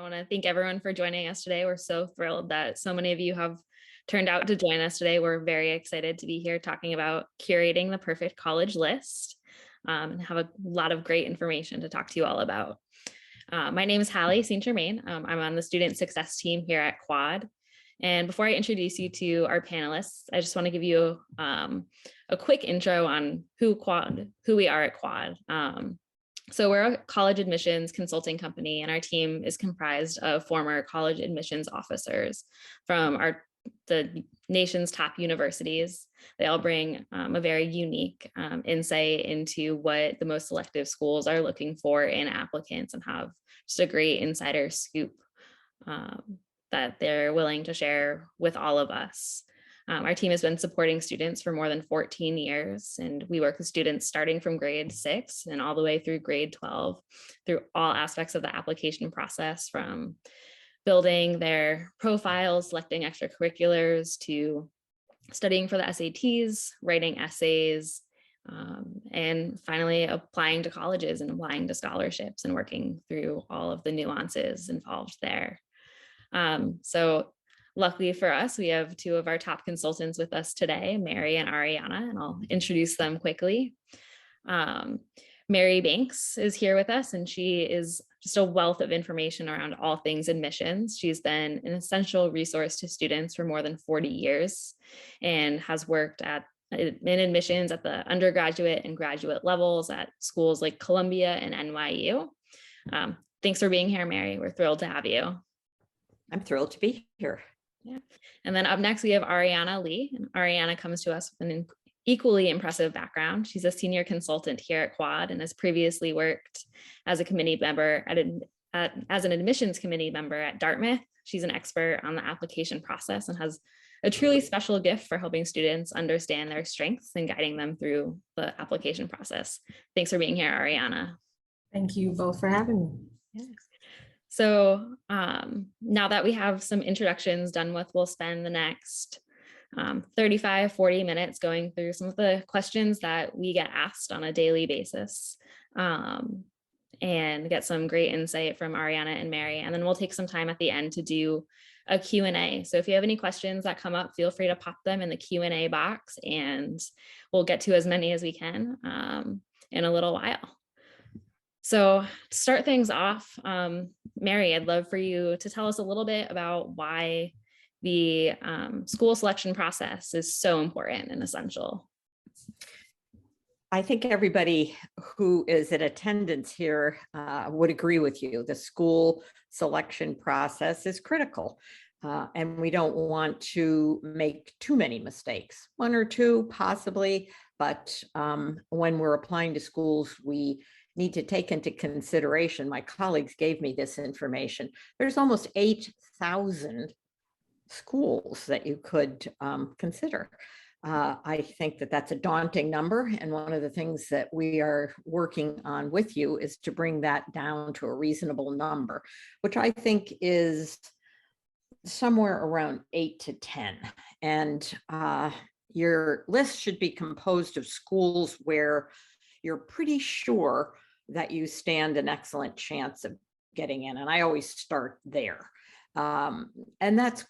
want to thank everyone for joining us today. We're so thrilled that so many of you have turned out to join us today. We're very excited to be here talking about curating the perfect college list, and have a lot of great information to talk to you all about. My name is Hallie St. Germain. I'm on the student success team here at Quad. And before I introduce you to our panelists, I just want to give you a quick intro on who we are at Quad. So we're a college admissions consulting company, and our team is comprised of former college admissions officers from the nation's top universities. They all bring a very unique insight into what the most selective schools are looking for in applicants, and have just a great insider scoop that they're willing to share with all of us. Our team has been supporting students for more than 14 years, and we work with students starting from grade 6 and all the way through grade 12, through all aspects of the application process, from building their profiles, selecting extracurriculars, to studying for the SATs, writing essays, and finally applying to colleges and applying to scholarships and working through all of the nuances involved there. So luckily for us, we have two of our top consultants with us today, Mary and Ariana, and I'll introduce them quickly. Mary Banks is here with us, and she is just a wealth of information around all things admissions. She's been an essential resource to students for more than 40 years and has worked in admissions at the undergraduate and graduate levels at schools like Columbia and NYU. Thanks for being here, Mary. We're thrilled to have you. I'm thrilled to be here. Yeah. And then up next, we have Ariana Lee. And Ariana comes to us with an equally impressive background. She's a senior consultant here at Quad and has previously worked as a committee member as an admissions committee member at Dartmouth. She's an expert on the application process and has a truly special gift for helping students understand their strengths and guiding them through the application process. Thanks for being here, Ariana. Thank you both for having me. Yes. So now that we have some introductions done with, we'll spend the next 35, 40 minutes going through some of the questions that we get asked on a daily basis, and get some great insight from Ariana and Mary. And then we'll take some time at the end to do a Q&A. So if you have any questions that come up, feel free to pop them in the Q&A box, and we'll get to as many as we can in a little while. So to start things off, Mary, I'd love for you to tell us a little bit about why the school selection process is so important and essential. I think everybody who is in attendance here would agree with you. The school selection process is critical, and we don't want to make too many mistakes, one or two possibly, but when we're applying to schools, we need to take into consideration, my colleagues gave me this information, there's almost 8,000 schools that you could consider. I think that that's a daunting number, and one of the things that we are working on with you is to bring that down to a reasonable number, which I think is somewhere around 8 to 10. And your list should be composed of schools where you're pretty sure that you stand an excellent chance of getting in. And I always start there. And that's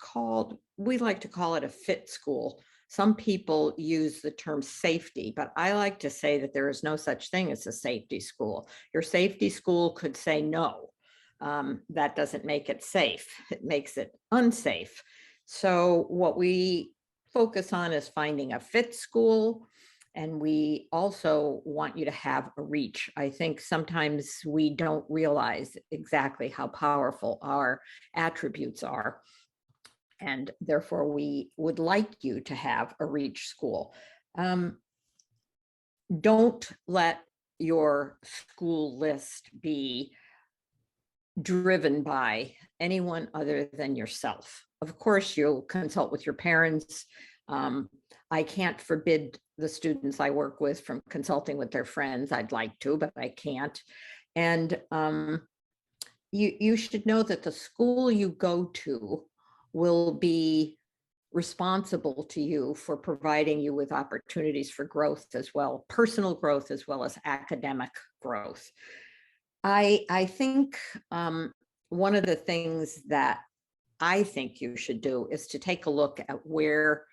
we like to call it a fit school. Some people use the term safety, but I like to say that there is no such thing as a safety school. Your safety school could say no. That doesn't make it safe. It makes it unsafe. So what we focus on is finding a fit school. And we also want you to have a reach. I think sometimes we don't realize exactly how powerful our attributes are. And therefore, we would like you to have a reach school. Don't let your school list be driven by anyone other than yourself. Of course, you'll consult with your parents. I can't forbid the students I work with from consulting with their friends. I'd like to, but I can't. And you should know that the school you go to will be responsible to you for providing you with opportunities for growth as well, personal growth as well as academic growth. I think one of the things that I think you should do is to take a look at where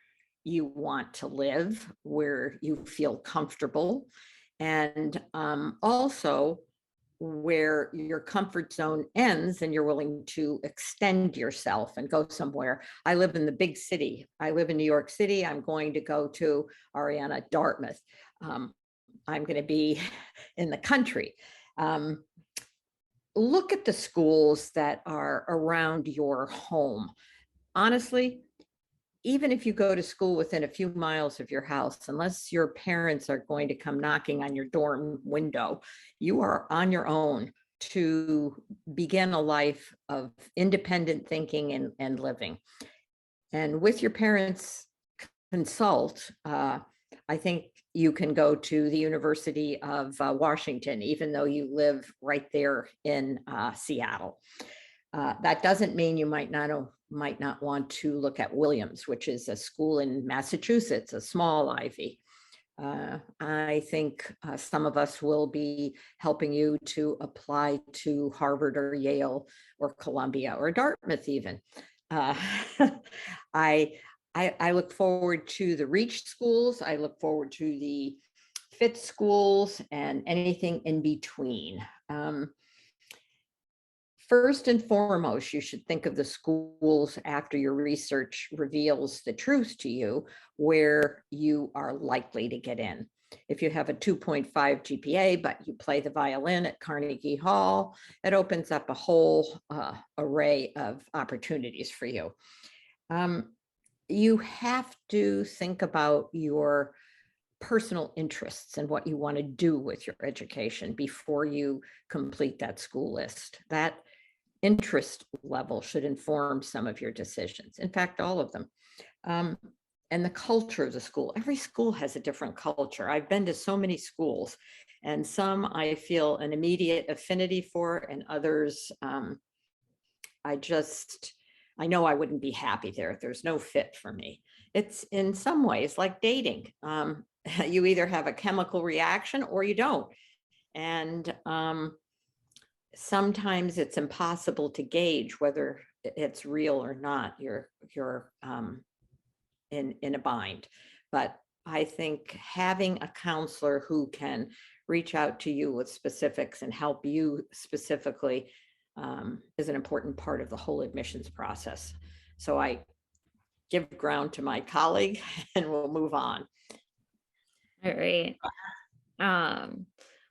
you want to live, where you feel comfortable, and also where your comfort zone ends and you're willing to extend yourself and go somewhere. I live in the big city. I live in New York City. I'm going to go to Ariana, Dartmouth. I'm going to be in the country. Look at the schools that are around your home. Honestly, even if you go to school within a few miles of your house, unless your parents are going to come knocking on your dorm window, you are on your own to begin a life of independent thinking and living. And with your parents' consult, I think you can go to the University of Washington, even though you live right there in Seattle. That doesn't mean you might not want to look at Williams, which is a school in Massachusetts, a small Ivy. I think some of us will be helping you to apply to Harvard or Yale or Columbia or Dartmouth even. I look forward to the Reach schools. I look forward to the Fit schools and anything in between. First and foremost, you should think of the schools after your research reveals the truth to you, where you are likely to get in. If you have a 2.5 GPA, but you play the violin at Carnegie Hall, it opens up a whole array of opportunities for you. You have to think about your personal interests and what you want to do with your education before you complete that school list. That interest level should inform some of your decisions. In fact, all of them. And the culture of the school. Every school has a different culture. I've been to so many schools, and some I feel an immediate affinity for, and others I know I wouldn't be happy there. There's no fit for me. It's in some ways like dating. You either have a chemical reaction or you don't. And sometimes it's impossible to gauge whether it's real or not. You're in a bind. But I think having a counselor who can reach out to you with specifics and help you specifically is an important part of the whole admissions process. So I give ground to my colleague and we'll move on. All right.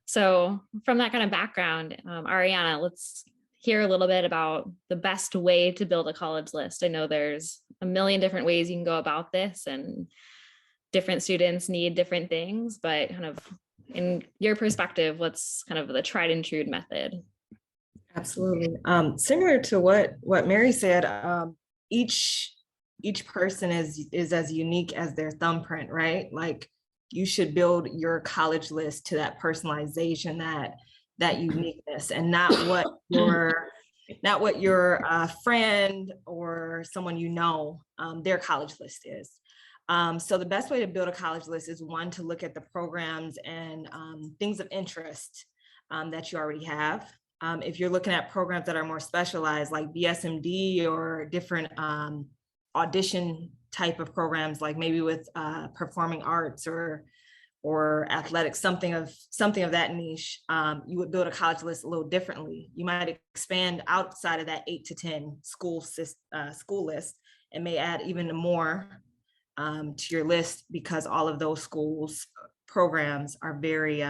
So from that kind of background, Ariana, let's hear a little bit about the best way to build a college list. I know there's a million different ways you can go about this, and different students need different things, but kind of in your perspective, what's kind of the tried and true method? Absolutely. Similar to what Mary said, each person is as unique as their thumbprint, right? Like, you should build your college list to that personalization, that uniqueness, and not what your friend or someone you know their college list is. So the best way to build a college list is, one, to look at the programs and things of interest that you already have. If you're looking at programs that are more specialized, like BSMD or different audition type of programs, like maybe with performing arts or athletics, something of that niche, you would build a college list a little differently. You might expand outside of that 8 to 10 school list, and may add even more to your list, because all of those schools programs are very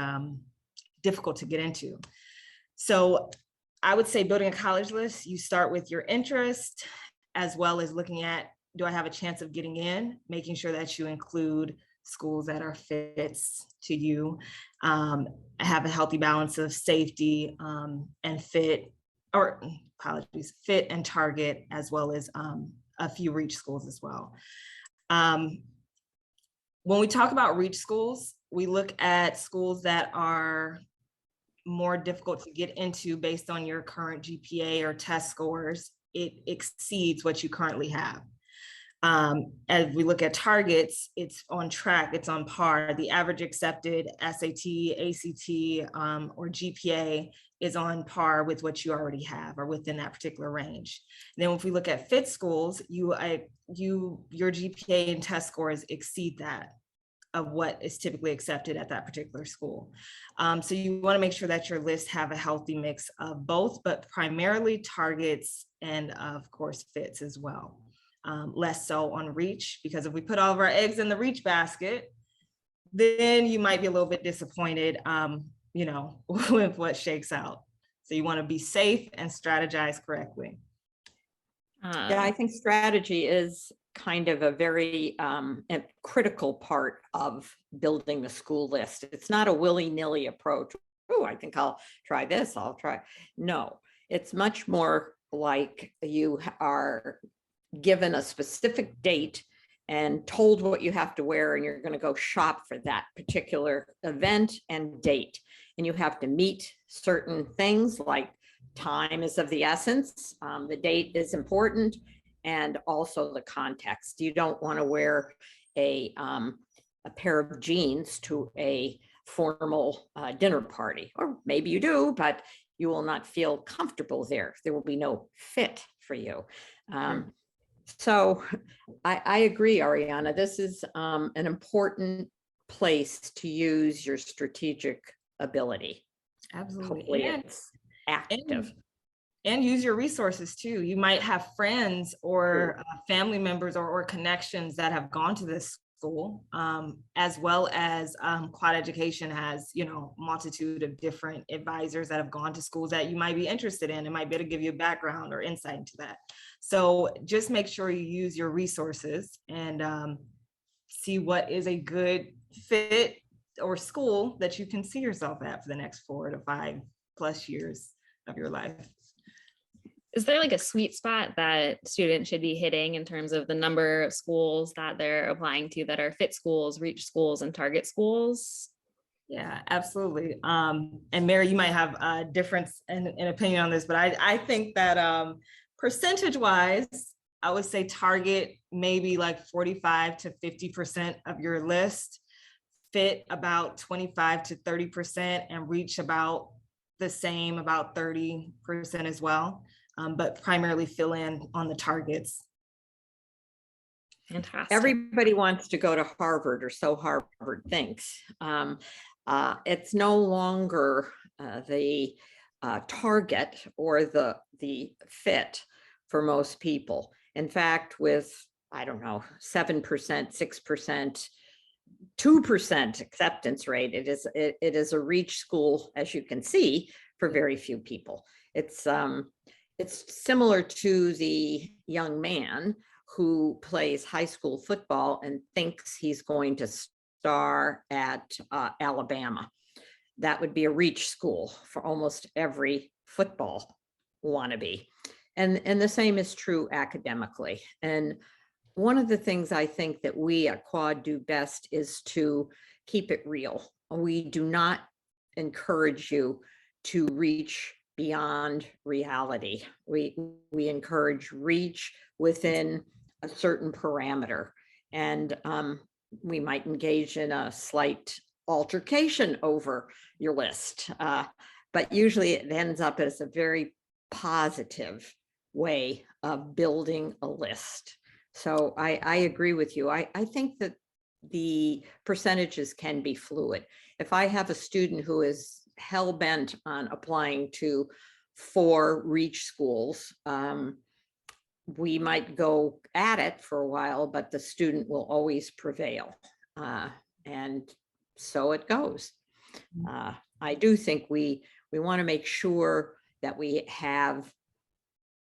difficult to get into. So I would say, building a college list, you start with your interest, as well as looking at, do I have a chance of getting in? Making sure that you include schools that are fits to you, have a healthy balance of safety and fit and target, as well as a few reach schools as well. When we talk about reach schools, we look at schools that are more difficult to get into based on your current GPA or test scores. It exceeds what you currently have. As we look at targets, it's on track, it's on par. The average accepted SAT, ACT, or GPA is on par with what you already have or within that particular range. And then if we look at fit schools, your GPA and test scores exceed that of what is typically accepted at that particular school. So you want to make sure that your lists have a healthy mix of both, but primarily targets and of course fits as well. Less so on reach, because if we put all of our eggs in the reach basket, then you might be a little bit disappointed, with what shakes out. So you want to be safe and strategize correctly. Yeah, I think strategy is kind of a very critical part of building the school list. It's not a willy-nilly approach. Oh, I think I'll try this, I'll try. No, it's much more like you are given a specific date and told what you have to wear, and you're going to go shop for that particular event and date. And you have to meet certain things like time is of the essence, the date is important, and also the context. You don't want to wear a pair of jeans to a formal dinner party, or maybe you do, but you will not feel comfortable there. There will be no fit for you. So I agree, Ariana. This is an important place to use your strategic ability. Absolutely. Hopefully it's active. And use your resources too. You might have friends or family members or connections that have gone to this school, as well as Quad Education has, multitude of different advisors that have gone to schools that you might be interested in and might be able to give you a background or insight into that. So just make sure you use your resources and see what is a good fit or school that you can see yourself at for the next 4 to 5+ years of your life. Is there like a sweet spot that students should be hitting in terms of the number of schools that they're applying to that are fit schools, reach schools, and target schools? Yeah, absolutely. And Mary, you might have a difference in opinion on this, but I think that percentage-wise, I would say target maybe like 45 to 50% of your list, fit about 25 to 30%, and reach about the same, about 30% as well. But primarily fill in on the targets. Fantastic. Everybody wants to go to Harvard, or so Harvard thinks. It's no longer the target or the fit for most people. In fact, with, I don't know, 7%, 6%, 2% acceptance rate, it is a reach school, as you can see, for very few people. It's similar to the young man who plays high school football and thinks he's going to star at Alabama. That would be a reach school for almost every football wannabe. And the same is true academically. And one of the things I think that we at Quad do best is to keep it real. We do not encourage you to reach beyond reality. We encourage reach within a certain parameter, and we might engage in a slight altercation over your list, but usually it ends up as a very positive way of building a list. So I agree with you. I think that the percentages can be fluid. If I have a student who is hell-bent on applying to 4 reach schools, we might go at it for a while, but the student will always prevail. And so it goes. I do think we want to make sure that we have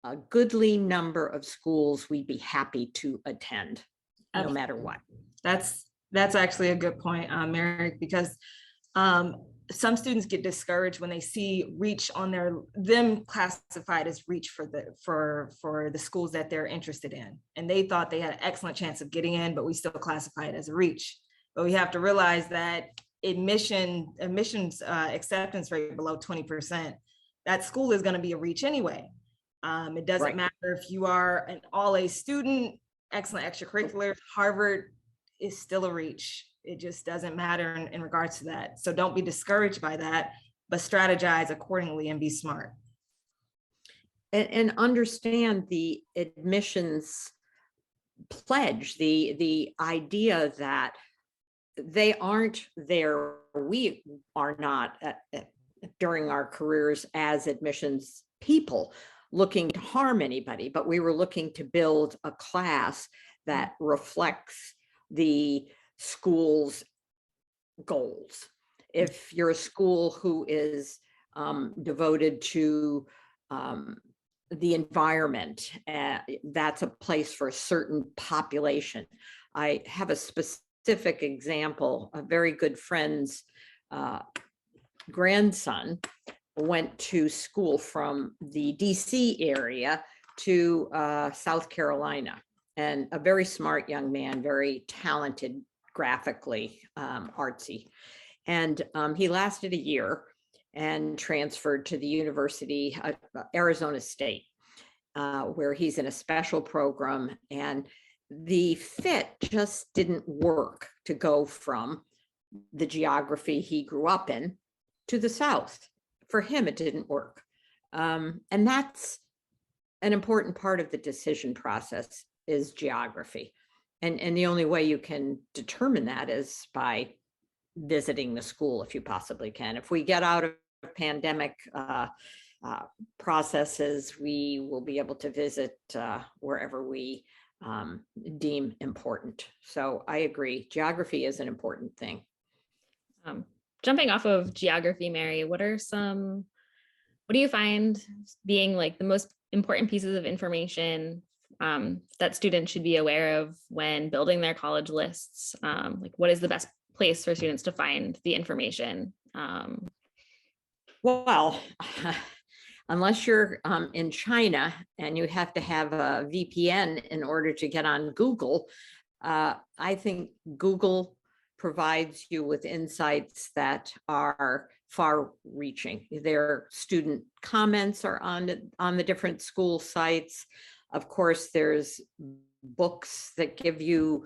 a goodly number of schools we'd be happy to attend, no matter what. That's actually a good point, Mary, because some students get discouraged when they see reach on them classified as reach for the schools that they're interested in. And they thought they had an excellent chance of getting in, but we still classify it as a reach. But we have to realize that admissions acceptance rate below 20%, that school is going to be a reach anyway. It doesn't matter if you are an all-A student excellent extracurriculars. Harvard is still a reach. It just doesn't matter in regards to that. So don't be discouraged by that, but strategize accordingly and be smart. And understand the admissions pledge, the idea that they aren't there. We are not during our careers as admissions people looking to harm anybody, but we were looking to build a class that reflects the school's goals. If you're a school who is devoted to the environment, that's a place for a certain population. I have a specific example. A very good friend's grandson went to school from the DC area to South Carolina, and a very smart young man, very talented graphically, artsy. And he lasted a year and transferred to the University, Arizona State, where he's in a special program. And the fit just didn't work to go from the geography he grew up in to the South. For him, it didn't work. And that's an important part of the decision process, is geography. And the only way you can determine that is by visiting the school, if you possibly can. If we get out of pandemic processes, we will be able to visit wherever we deem important. So I agree, geography is an important thing. Jumping off of geography, Mary, what do you find being like the most important pieces of information that students should be aware of when building their college lists? Like, what is the best place for students to find the information? Well, unless you're in China and you have to have a VPN in order to get on Google, I think Google provides you with insights that are far-reaching. Their student comments are on the different school sites. Of course, there's books that give you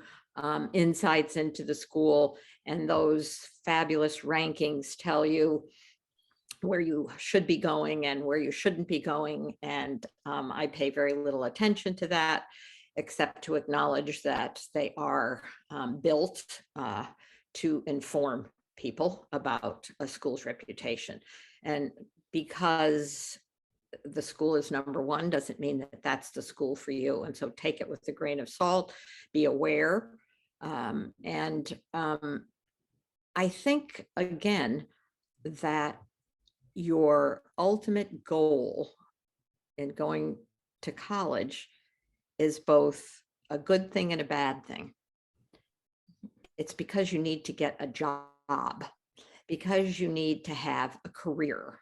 insights into the school, and those fabulous rankings tell you where you should be going and where you shouldn't be going. And I pay very little attention to that, except to acknowledge that they are built to inform people about a school's reputation. And because the school is number one doesn't mean that that's the school for you. And so take it with a grain of salt, be aware. I think, again, that your ultimate goal in going to college is both a good thing and a bad thing. It's because you need to get a job, because you need to have a career,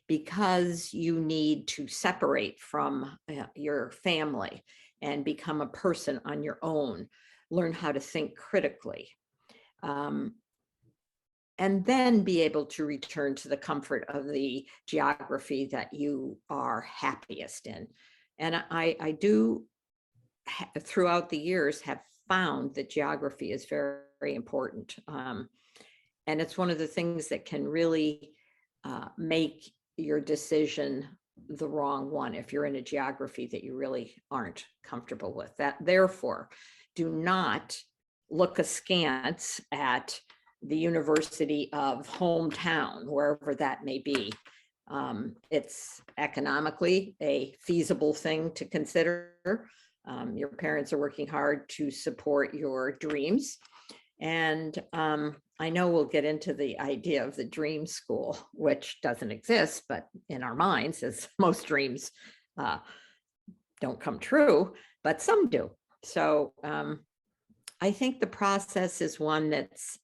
because you need to separate from your family and become a person on your own, learn how to think critically, and then be able to return to the comfort of the geography that you are happiest in. And I do, throughout the years, have found that geography is very, very important. And it's one of the things that can really make your decision the wrong one if you're in a geography that you really aren't comfortable with. That, therefore, do not look askance at the University of hometown, wherever that may be. It's economically a feasible thing to consider. Your parents are working hard to support your dreams. And I know we'll get into the idea of the dream school, which doesn't exist, but in our minds, as most dreams don't come true, but some do. So I think the process is one that's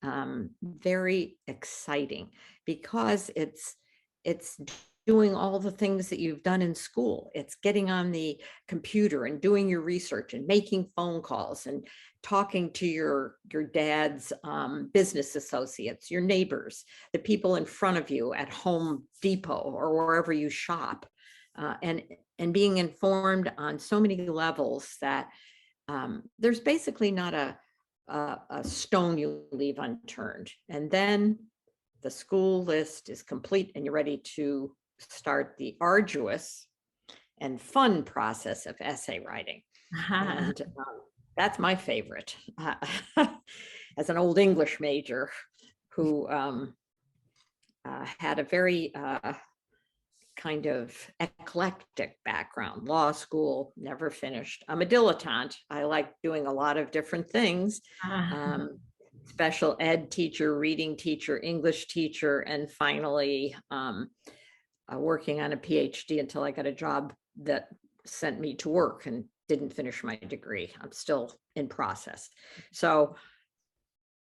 very exciting, because it's doing all the things that you've done in school. It's getting on the computer and doing your research and making phone calls and talking to your dad's business associates, your neighbors, the people in front of you at Home Depot or wherever you shop, and being informed on so many levels that there's basically not a stone you leave unturned. And then the school list is complete and you're ready to start the arduous and fun process of essay writing. And that's my favorite. As an old English major who had a very kind of eclectic background, law school, never finished. I'm a dilettante. I like doing a lot of different things. Special ed teacher, reading teacher, English teacher, and finally working on a PhD until I got a job that sent me to work and didn't finish my degree. I'm still in process. So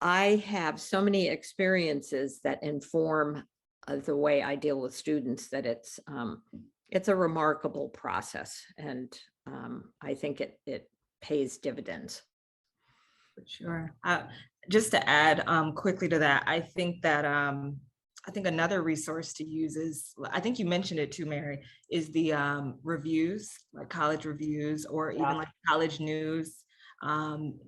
I have so many experiences that inform the way I deal with students that it's a remarkable process, and I think it pays dividends. For sure. Just to add quickly to that, I think that I think another resource to use is, I think you mentioned it too, Mary, is the reviews, like college reviews, or even like college news.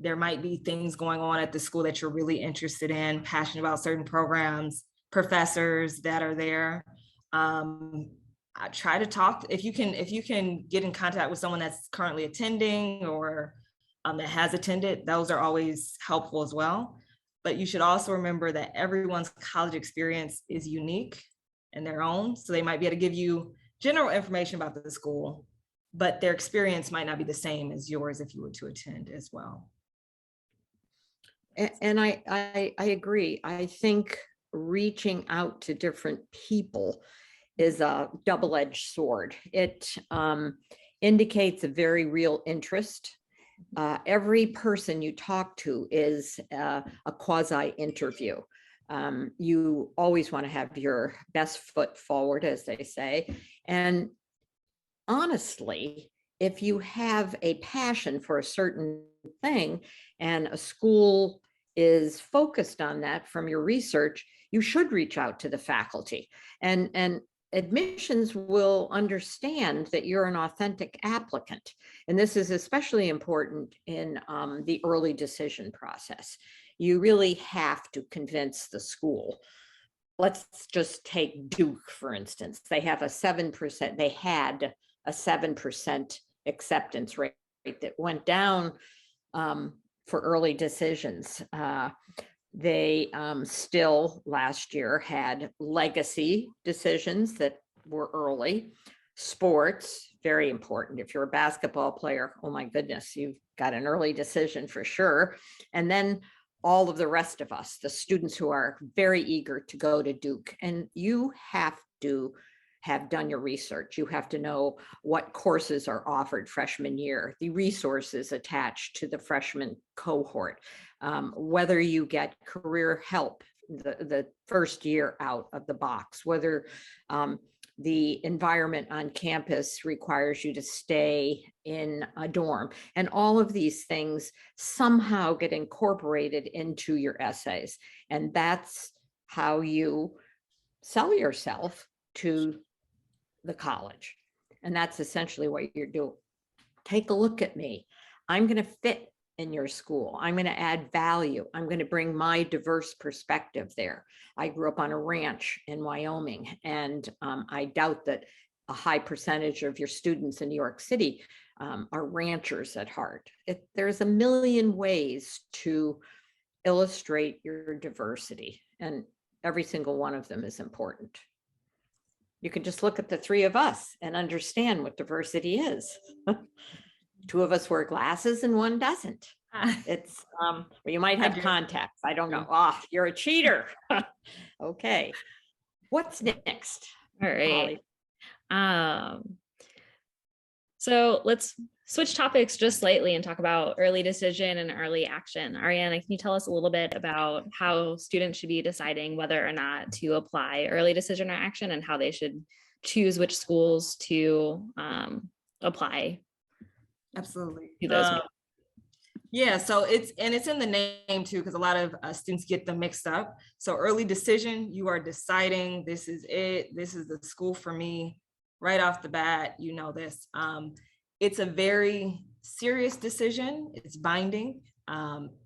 There might be things going on at the school that you're really interested in, passionate about certain programs, professors that are there. I try to talk, if you can get in contact with someone that's currently attending or that has attended, those are always helpful as well. But you should also remember that everyone's college experience is unique in their own. So they might be able to give you general information about the school, but their experience might not be the same as yours if you were to attend as well. And I agree. I think reaching out to different people is a double-edged sword. It indicates a very real interest. Every person you talk to is a quasi interview. You always want to have your best foot forward, as they say. And honestly, if you have a passion for a certain thing and a school is focused on that from your research, you should reach out to the faculty. And admissions will understand that you're an authentic applicant. And this is especially important in the early decision process. You really have to convince the school. Let's just take Duke, for instance. They have a 7%, they had a 7% acceptance rate that went down for early decisions. They still last year had legacy decisions that were early. Sports, very important. If you're a basketball player, oh my goodness, you've got an early decision for sure. And then all of the rest of us, the students who are very eager to go to Duke, and you have to have done your research. You have to know what courses are offered freshman year, the resources attached to the freshman cohort, whether you get career help the first year out of the box, whether the environment on campus requires you to stay in a dorm. And all of these things somehow get incorporated into your essays. And that's how you sell yourself to the college. And that's essentially what you're doing. Take a look at me. I'm going to fit in your school. I'm going to add value. I'm going to bring my diverse perspective there. I grew up on a ranch in Wyoming, and I doubt that a high percentage of your students in New York City are ranchers at heart. There's a million ways to illustrate your diversity, and every single one of them is important. You can just look at the three of us and understand what diversity is. Two of us wear glasses and one doesn't. It's well, you might have contacts. I don't know. Ah, you're a cheater. Okay. What's next? All right. So let's switch topics just slightly and talk about early decision and early action. Ariana, can you tell us a little bit about how students should be deciding whether or not to apply early decision or action, and how they should choose which schools to apply? Absolutely. To those yeah, so it's in the name too, because a lot of students get them mixed up. So early decision, you are deciding this is it, this is the school for me right off the bat, you know this. It's a very serious decision. It's binding.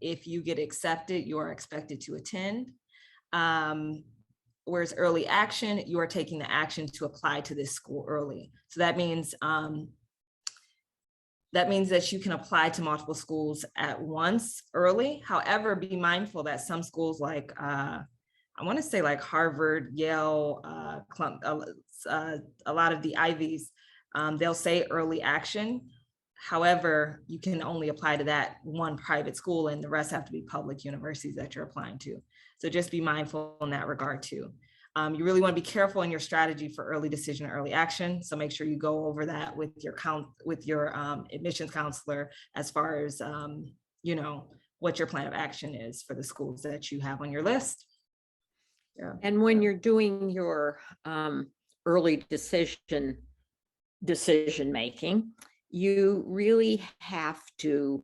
If you get accepted, you are expected to attend. Whereas early action, you are taking the action to apply to this school early. So that means that you can apply to multiple schools at once early. However, be mindful that some schools like, I want to say like Harvard, Yale, a lot of the Ivies, they'll say early action. However, you can only apply to that one private school and the rest have to be public universities that you're applying to. So just be mindful in that regard too. You really want to be careful in your strategy for early decision, early action. So make sure you go over that with your admissions counselor as far as, you know, what your plan of action is for the schools that you have on your list. Yeah. And when you're doing your early decision making, you really have to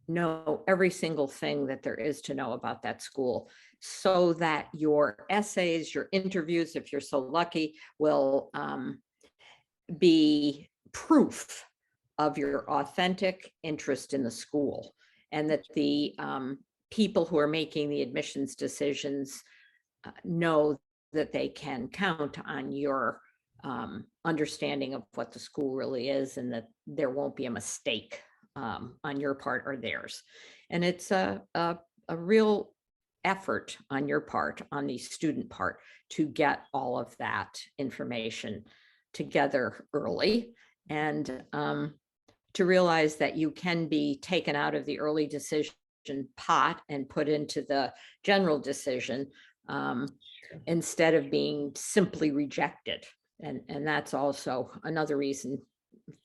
know every single thing that there is to know about that school, so that your essays, your interviews, if you're so lucky, will be proof of your authentic interest in the school, and that the people who are making the admissions decisions know that they can count on your understanding of what the school really is, and that there won't be a mistake on your part or theirs. And it's a real effort on your part, on the student part, to get all of that information together early, and to realize that you can be taken out of the early decision pot and put into the general decision instead of being simply rejected. And that's also another reason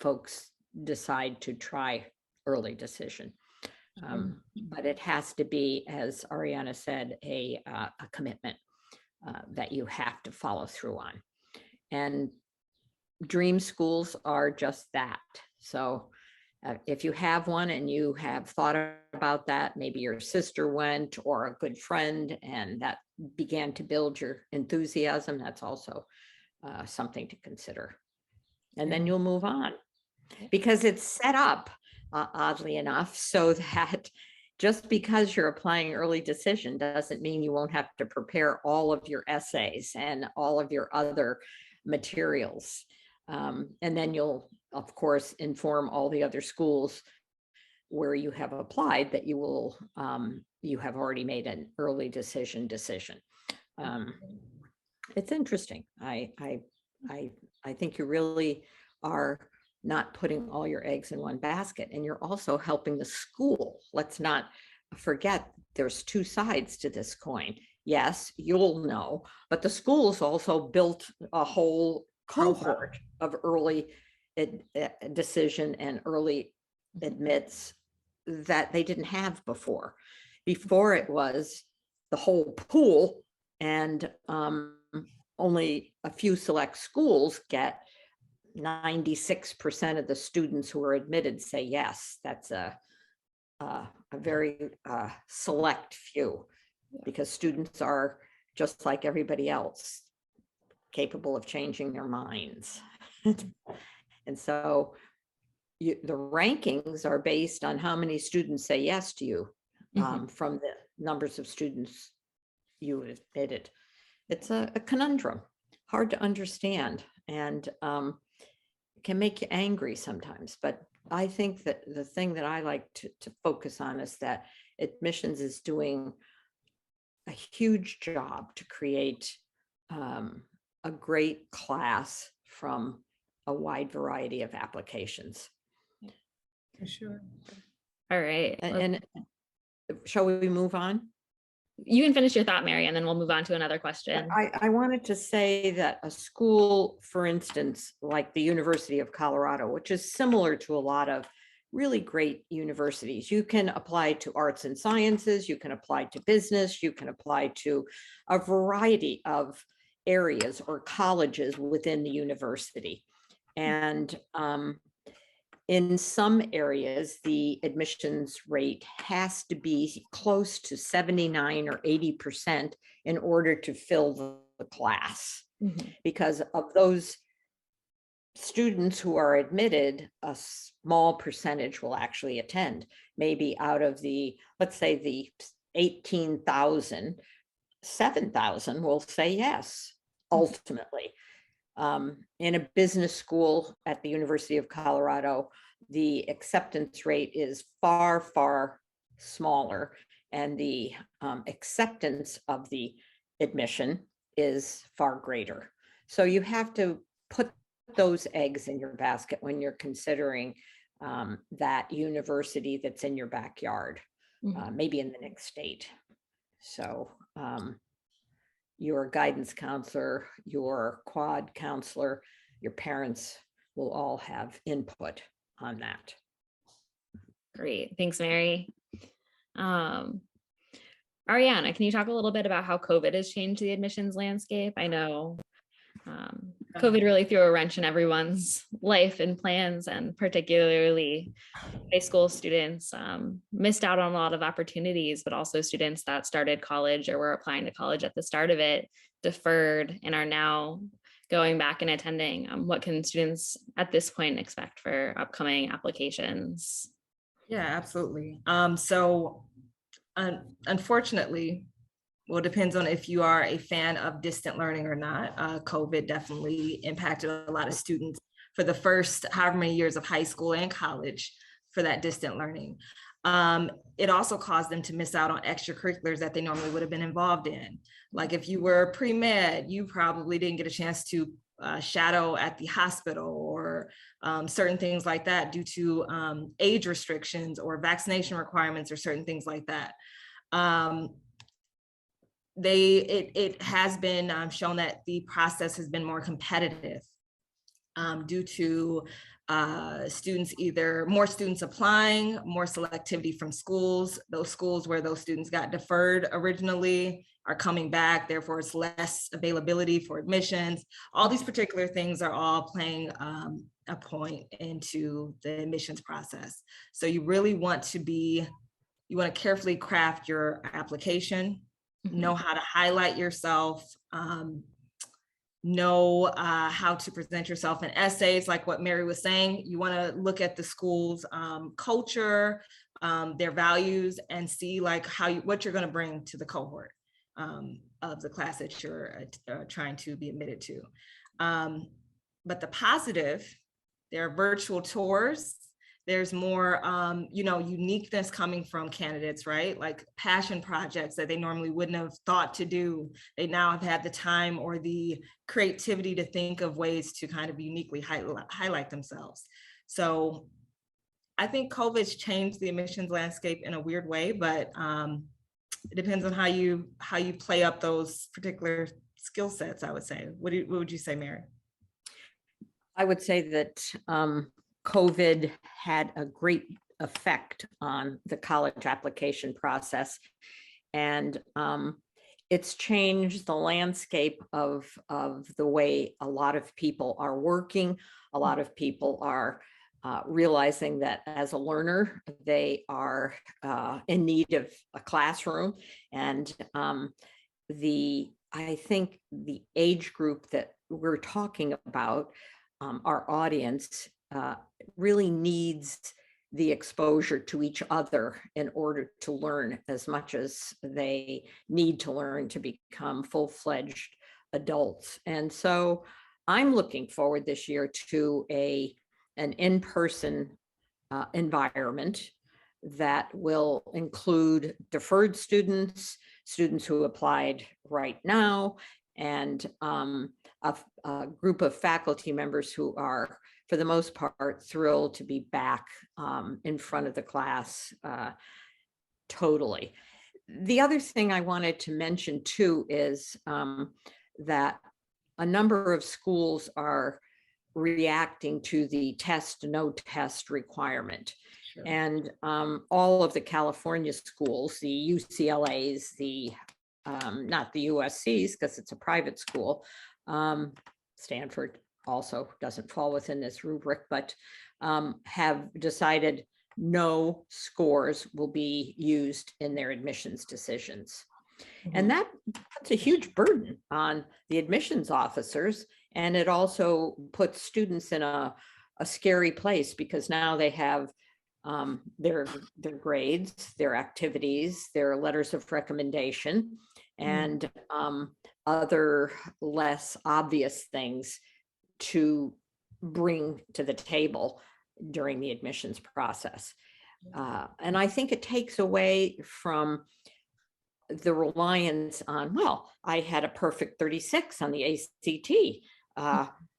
folks decide to try early decision. But it has to be, as Ariana said, a commitment that you have to follow through on. And dream schools are just that. So if you have one and you have thought about that, maybe your sister went or a good friend, and that began to build your enthusiasm, that's also something to consider. And then you'll move on, because it's set up, oddly enough, so that just because you're applying early decision doesn't mean you won't have to prepare all of your essays and all of your other materials. And then you'll, of course, inform all the other schools where you have applied that you will, you have already made an early decision. It's interesting. I think you really are not putting all your eggs in one basket, and you're also helping the school. Let's not forget there's two sides to this coin. Yes, you'll know, but the schools also built a whole cohort of early decision and early admits that they didn't have before. Before it was the whole pool, and only a few select schools get 96% of the students who are admitted say yes. That's a very select few, because students are just like everybody else, capable of changing their minds. And so the rankings are based on how many students say yes to you from the numbers of students you admitted. It's a conundrum, hard to understand, and can make you angry sometimes. But I think that the thing that I like to focus on is that admissions is doing a huge job to create a great class from a wide variety of applications. For sure. All right. And shall we move on? You can finish your thought, Mary, and then we'll move on to another question. I wanted to say that a school, for instance, like the University of Colorado, which is similar to a lot of really great universities, you can apply to arts and sciences, you can apply to business, you can apply to a variety of areas or colleges within the university. And in some areas, the admissions rate has to be close to 79 or 80% in order to fill the class, because of those students who are admitted, a small percentage will actually attend. Maybe out of the, let's say the 18,000, 7,000 will say yes, ultimately. In a business school at the University of Colorado, the acceptance rate is far, far smaller, and the acceptance of the admission is far greater. So you have to put those eggs in your basket when you're considering that university that's in your backyard, maybe in the next state. So your guidance counselor, your quad counselor, your parents will all have input on that. Great. Thanks, Mary. Ariana, can you talk a little bit about how COVID has changed the admissions landscape? I know COVID really threw a wrench in everyone's life and plans, and particularly high school students missed out on a lot of opportunities, but also students that started college or were applying to college at the start of it deferred and are now going back and attending. What can students at this point expect for upcoming applications? Yeah, absolutely. Unfortunately, well, it depends on if you are a fan of distant learning or not. COVID definitely impacted a lot of students for the first however many years of high school and college for that distant learning. It also caused them to miss out on extracurriculars that they normally would have been involved in. Like if you were pre-med, you probably didn't get a chance to shadow at the hospital or certain things like that due to age restrictions or vaccination requirements or certain things like that. It has been shown that the process has been more competitive due to more students applying, more selectivity from schools. Those schools where those students got deferred originally are coming back, therefore it's less availability for admissions. All these particular things are all playing a point into the admissions process. So you really want to carefully craft your application, know how to highlight yourself, know how to present yourself in essays, like what Mary was saying. You want to look at the school's culture, their values, and see like what you're going to bring to the cohort of the class that you're trying to be admitted to. But the positive, there are virtual tours. There's more, uniqueness coming from candidates, right? Like passion projects that they normally wouldn't have thought to do. They now have had the time or the creativity to think of ways to kind of uniquely highlight themselves. So I think COVID's changed the admissions landscape in a weird way, but it depends on how you play up those particular skill sets, I would say. What would you say, Mary? I would say that COVID had a great effect on the college application process, and it's changed the landscape of the way a lot of people are working. A lot of people are realizing that as a learner, they are in need of a classroom. And I think the age group that we're talking about, our audience, really needs the exposure to each other in order to learn as much as they need to learn to become full-fledged adults. And so I'm looking forward this year to an in-person environment that will include deferred students, students who applied right now, and a group of faculty members who are, for the most part, thrilled to be back in front of the class totally. The other thing I wanted to mention too is that a number of schools are reacting to the test, no test requirement. Sure. And all of the California schools, the UCLA's, not the USC's because it's a private school, Stanford also doesn't fall within this rubric, but have decided no scores will be used in their admissions decisions. Mm-hmm. And that's a huge burden on the admissions officers And it also puts students in a scary place because now they have their grades, their activities, their letters of recommendation, and other less obvious things to bring to the table during the admissions process. And I think it takes away from the reliance on, well, I had a perfect 36 on the ACT.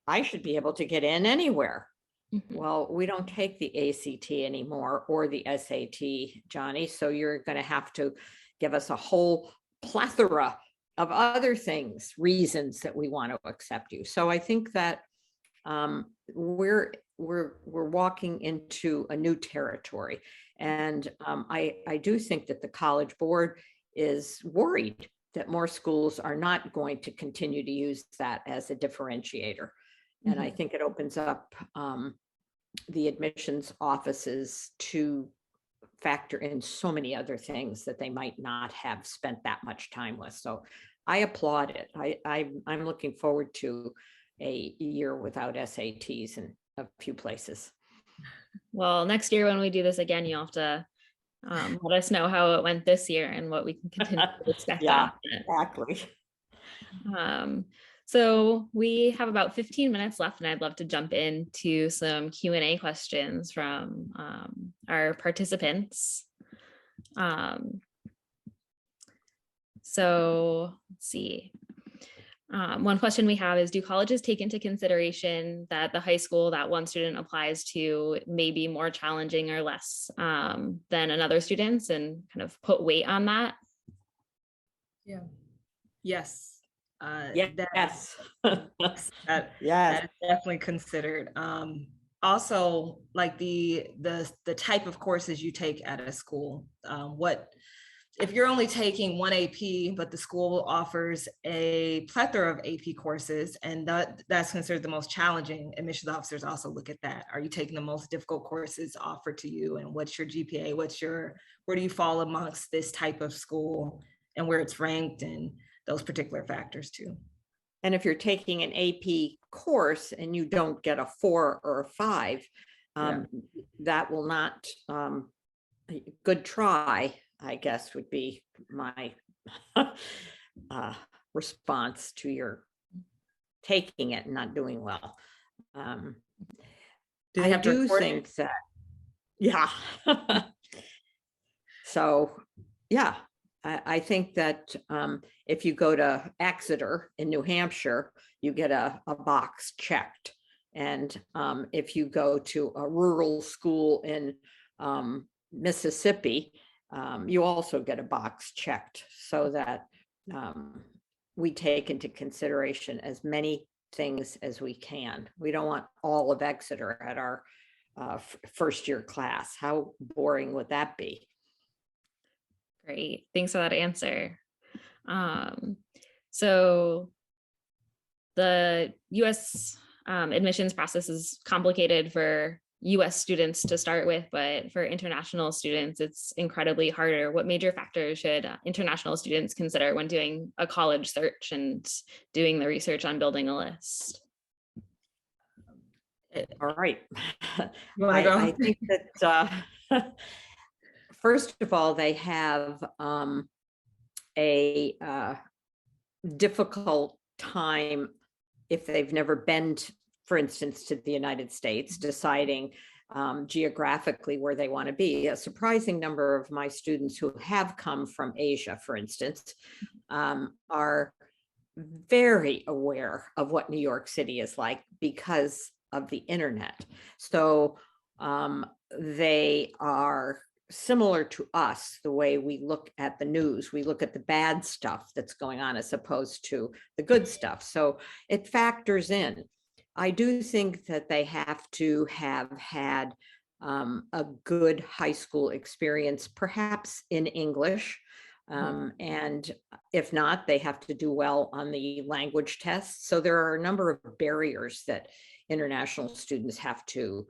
I should be able to get in anywhere. Well, we don't take the ACT anymore or the SAT, Johnny. So you're going to have to give us a whole plethora of other things, reasons that we want to accept you. So I think that we're walking into a new territory. And I do think that the College Board is worried that more schools are not going to continue to use that as a differentiator. And I think it opens up the admissions offices to factor in so many other things that they might not have spent that much time with. So I applaud it. I'm looking forward to a year without SATs in a few places. Well, next year when we do this again, you'll have to let us know how it went this year and what we can continue to expect. Yeah, exactly. So we have about 15 minutes left, and I'd love to jump into some Q&A questions from our participants. So let's see. One question we have is, do colleges take into consideration that the high school that one student applies to may be more challenging or less than another student's, and kind of put weight on that? Yeah. Yes. Yes. That is definitely considered. Also, like the type of courses you take at a school. If you're only taking one AP, but the school offers a plethora of AP courses, and that's considered the most challenging, admissions officers also look at that. Are you taking the most difficult courses offered to you? And what's your GPA? Where do you fall amongst this type of school and where it's ranked, and those particular factors too. And if you're taking an AP course and you don't get a 4 or a 5, that will not, good try, I guess, would be my response to your taking it and not doing well. I do think that, yeah. So, yeah. I think that if you go to Exeter in New Hampshire, you get a box checked. And if you go to a rural school in Mississippi, you also get a box checked, so that we take into consideration as many things as we can. We don't want all of Exeter at our first year class. How boring would that be? Great. Thanks for that answer. So the U.S. Admissions process is complicated for U.S. students to start with, but for international students, it's incredibly harder. What major factors should international students consider when doing a college search and doing the research on building a list? All right. You want to go? I think that first of all, they have a difficult time if they've never been, for instance, to the United States, deciding geographically where they want to be. A surprising number of my students who have come from Asia, for instance, are very aware of what New York City is like because of the internet. So they are similar to us, the way we look at the news. We look at the bad stuff that's going on as opposed to the good stuff. So it factors in. I do think that they have to have had a good high school experience, perhaps in English. And if not, they have to do well on the language tests. So there are a number of barriers that international students have to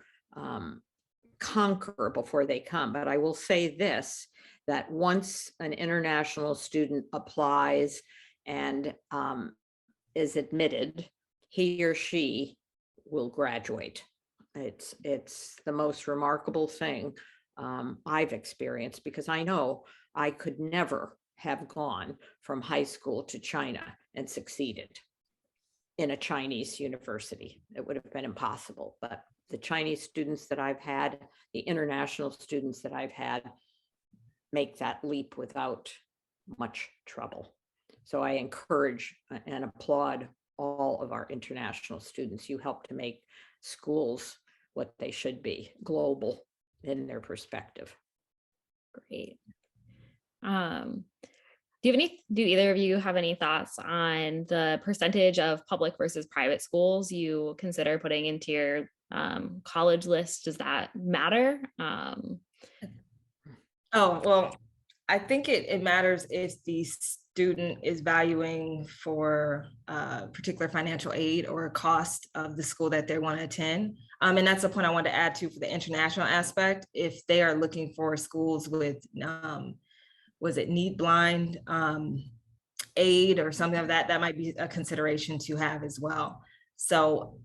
conquer before they come. But I will say this, that once an international student applies and is admitted, he or she will graduate. It's the most remarkable thing I've experienced, because I know I could never have gone from high school to China and succeeded in a Chinese university. It would have been impossible. But the Chinese students that I've had, the international students that I've had, make that leap without much trouble. So I encourage and applaud all of our international students. You help to make schools what they should be, global in their perspective. Great. Do either of you have any thoughts on the percentage of public versus private schools you consider putting into your college list? Does that matter? Oh, well, I think it matters if the student is valuing for particular financial aid or cost of the school that they want to attend. And that's the point I want to add to for the international aspect. If they are looking for schools with, was it need blind aid or something like that, that might be a consideration to have as well. So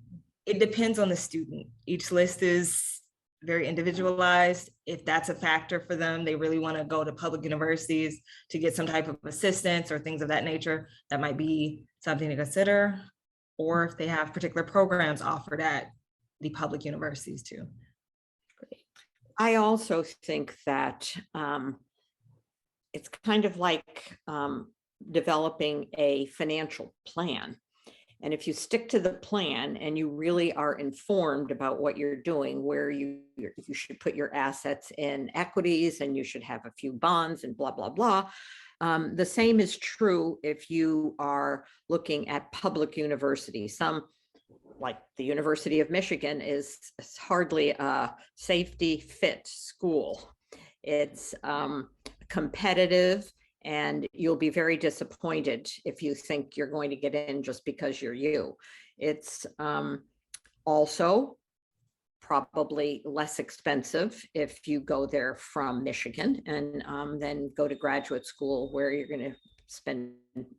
it depends on the student. Each list is very individualized. If that's a factor for them, they really want to go to public universities to get some type of assistance or things of that nature, that might be something to consider. Or if they have particular programs offered at the public universities too. I also think that it's kind of like developing a financial plan. And if you stick to the plan and you really are informed about what you're doing, where you should put your assets in equities and you should have a few bonds and blah, blah, blah. The same is true if you are looking at public universities. Some, like the University of Michigan, is hardly a safety fit school. It's competitive, and you'll be very disappointed if you think you're going to get in just because you're you. It's also probably less expensive if you go there from Michigan and then go to graduate school, where you're going to spend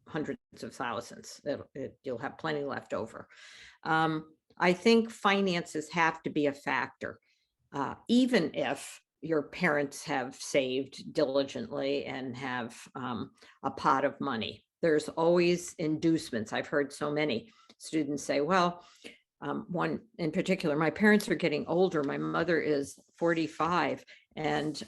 hundreds of thousands. You'll have plenty left over. I think finances have to be a factor, even if your parents have saved diligently and have a pot of money. There's always inducements. I've heard so many students say, well, one in particular, my parents are getting older. My mother is 45 and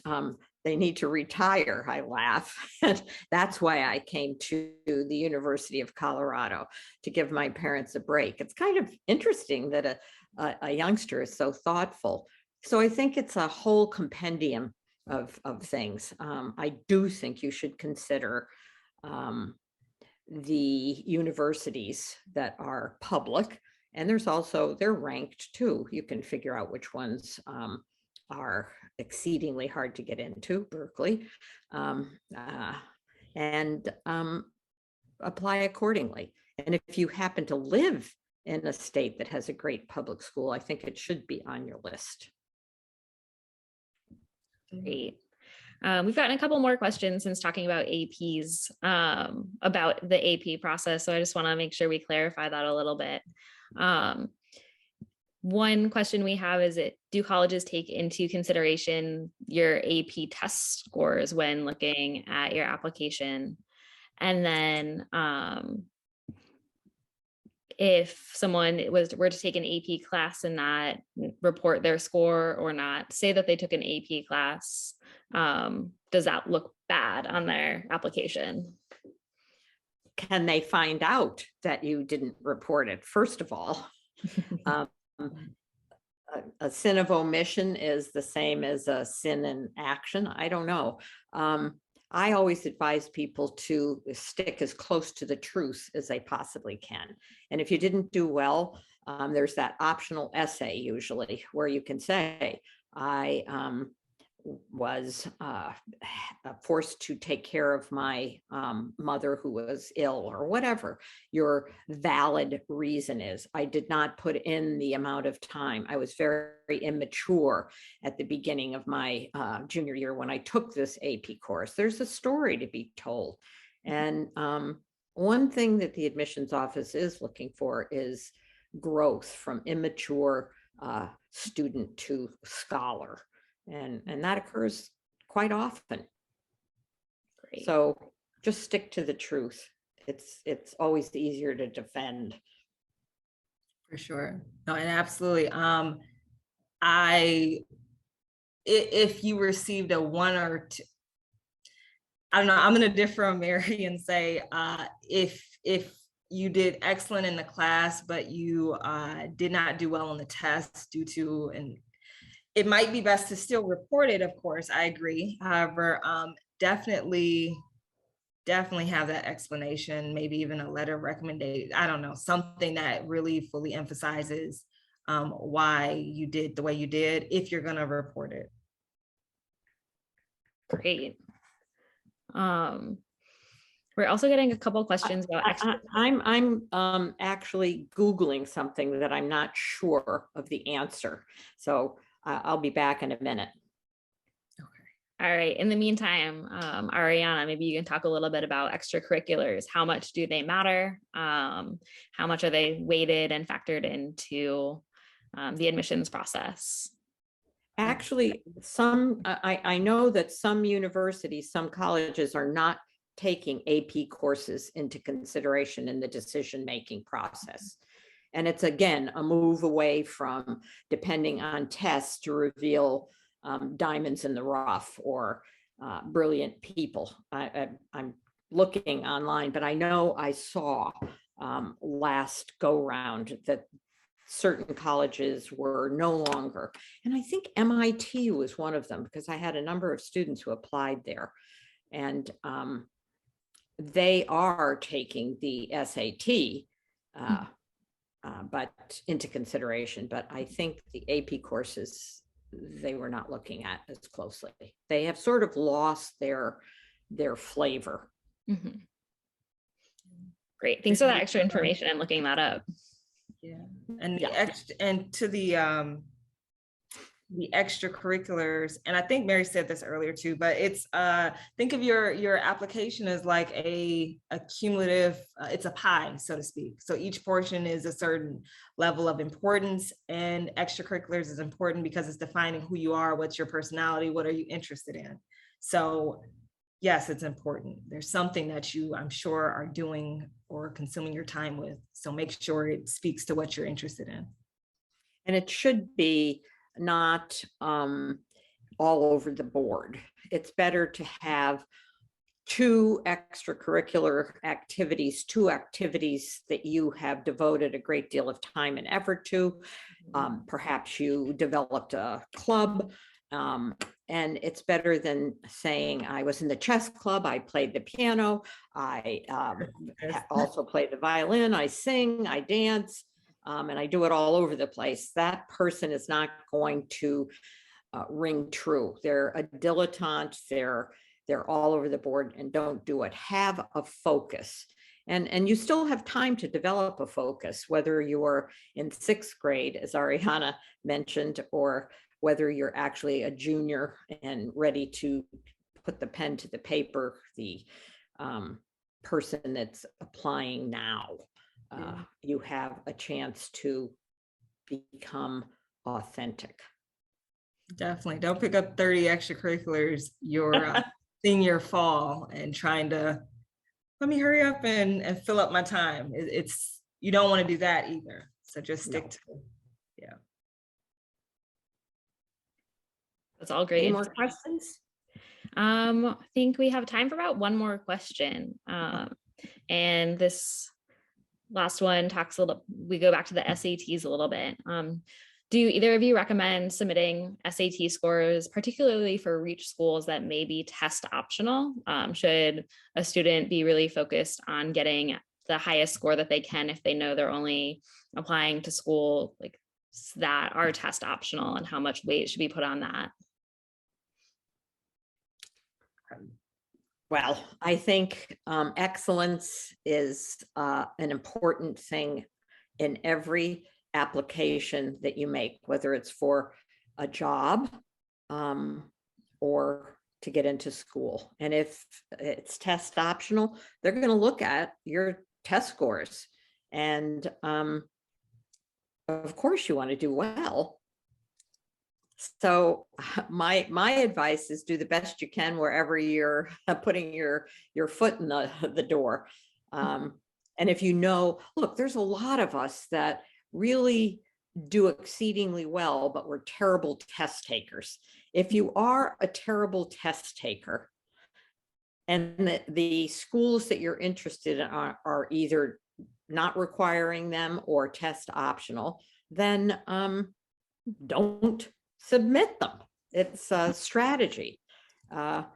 they need to retire. I laugh. And that's why I came to the University of Colorado, to give my parents a break. It's kind of interesting that a youngster is so thoughtful. So I think it's a whole compendium of things. I do think you should consider the universities that are public, and there's also, they're ranked too. You can figure out which ones are exceedingly hard to get into, Berkeley, and apply accordingly. And if you happen to live in a state that has a great public school, I think it should be on your list. Great. We've gotten a couple more questions since talking about APs, about the AP process. So I just want to make sure we clarify that a little bit. One question we have is, do colleges take into consideration your AP test scores when looking at your application? And then if someone were to take an AP class and not report their score, or not say that they took an AP class, does that look bad on their application? Can they find out that you didn't report it? First of all, a sin of omission is the same as a sin in action. I don't know. I always advise people to stick as close to the truth as they possibly can. And if you didn't do well, there's that optional essay usually where you can say, I was forced to take care of my mother who was ill, or whatever your valid reason is. I did not put in the amount of time. I was very immature at the beginning of my junior year when I took this AP course. There's a story to be told. And one thing that the admissions office is looking for is growth from immature student to scholar. And that occurs quite often. Great. So just stick to the truth. It's always easier to defend. For sure. No, and absolutely. If you received a 1 or 2, I don't know, I'm going to differ on Mary and say, if you did excellent in the class, but you did not do well on the test due to, and it might be best to still report it, of course, I agree. However, definitely have that explanation, maybe even a letter of recommendation. I don't know, something that really fully emphasizes why you did the way you did, if you're going to report it. Great. We're also getting a couple questions about extra. I'm actually Googling something that I'm not sure of the answer. So I'll be back in a minute. All right. In the meantime, Ariana, maybe you can talk a little bit about extracurriculars. How much do they matter? How much are they weighted and factored into the admissions process? Actually, I know that some universities, some colleges are not taking AP courses into consideration in the decision-making process. And it's, again, a move away from depending on tests to reveal diamonds in the rough or brilliant people. I'm looking online, but I know I saw last go round that certain colleges were no longer, and I think MIT was one of them, because I had a number of students who applied there, and they are taking the SAT but into consideration. But I think the AP courses, they were not looking at as closely. They have sort of lost their flavor. Mm-hmm. Great. Thanks for that extra information and looking that up. Yeah. And and to the extracurriculars, and I think Mary said this earlier too, but it's think of your application as like a cumulative, it's a pie, so to speak. So each portion is a certain level of importance, and extracurriculars is important because it's defining who you are, what's your personality, what are you interested in. So yes, it's important. There's something that you, I'm sure, are doing or consuming your time with. So make sure it speaks to what you're interested in. And it should be not all over the board. It's better to have 2 extracurricular activities, 2 activities that you have devoted a great deal of time and effort to. Perhaps you developed a club, and it's better than saying, I was in the chess club, I played the piano, I also played the violin, I sing, I dance, and I do it all over the place. That person is not going to ring true. They're a dilettante, they're all over the board and don't do it. Have a focus. And you still have time to develop a focus, whether you are in 6th grade, as Ariana mentioned, or whether you're actually a junior and ready to put the pen to the paper, the person that's applying now. You have a chance to become authentic. Definitely. Don't pick up 30 extracurriculars your senior fall and trying to, let me hurry up and fill up my time. It's, you don't want to do that either. So just stick to, yeah. That's all great. Any more questions? I think we have time for about one more question. And this last one talks a little, we go back to the SATs a little bit. Do either of you recommend submitting SAT scores, particularly for reach schools that may be test optional? Should a student be really focused on getting the highest score that they can if they know they're only applying to school like that are test optional, and how much weight should be put on that? Well, I think excellence is an important thing in every application that you make, whether it's for a job or to get into school. And if it's test optional, they're going to look at your test scores. And of course you want to do well. So my advice is do the best you can wherever you're putting your foot in the door. And if you know, look, there's a lot of us that really do exceedingly well, but we're terrible test takers. If you are a terrible test taker, and the schools that you're interested in are either not requiring them or test optional, then don't submit them. It's a strategy. And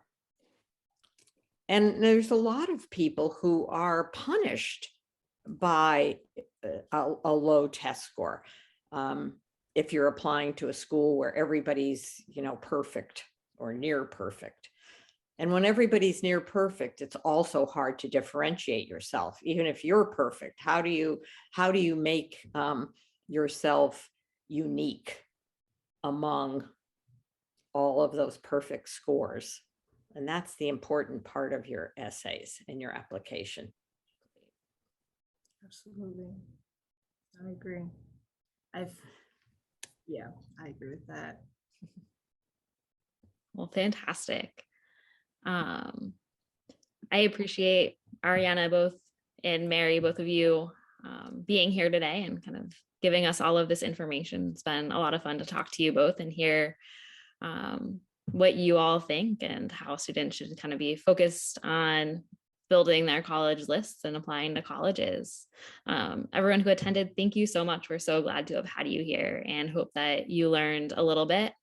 there's a lot of people who are punished by a low test score. If you're applying to a school where everybody's, perfect or near perfect. And when everybody's near perfect, it's also hard to differentiate yourself. Even if you're perfect, how do you make yourself unique among all of those perfect scores? And that's the important part of your essays and your application. Absolutely. I agree. I agree with that. Well, fantastic. I appreciate Ariana, both, and Mary, both of you being here today and kind of giving us all of this information. It's been a lot of fun to talk to you both and hear what you all think and how students should kind of be focused on building their college lists and applying to colleges. Everyone who attended, thank you so much. We're so glad to have had you here and hope that you learned a little bit.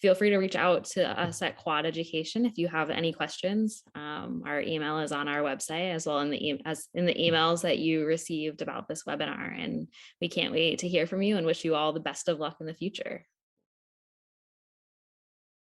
Feel free to reach out to us at Quad Education if you have any questions. Our email is on our website as well as in the emails that you received about this webinar, and we can't wait to hear from you and wish you all the best of luck in the future.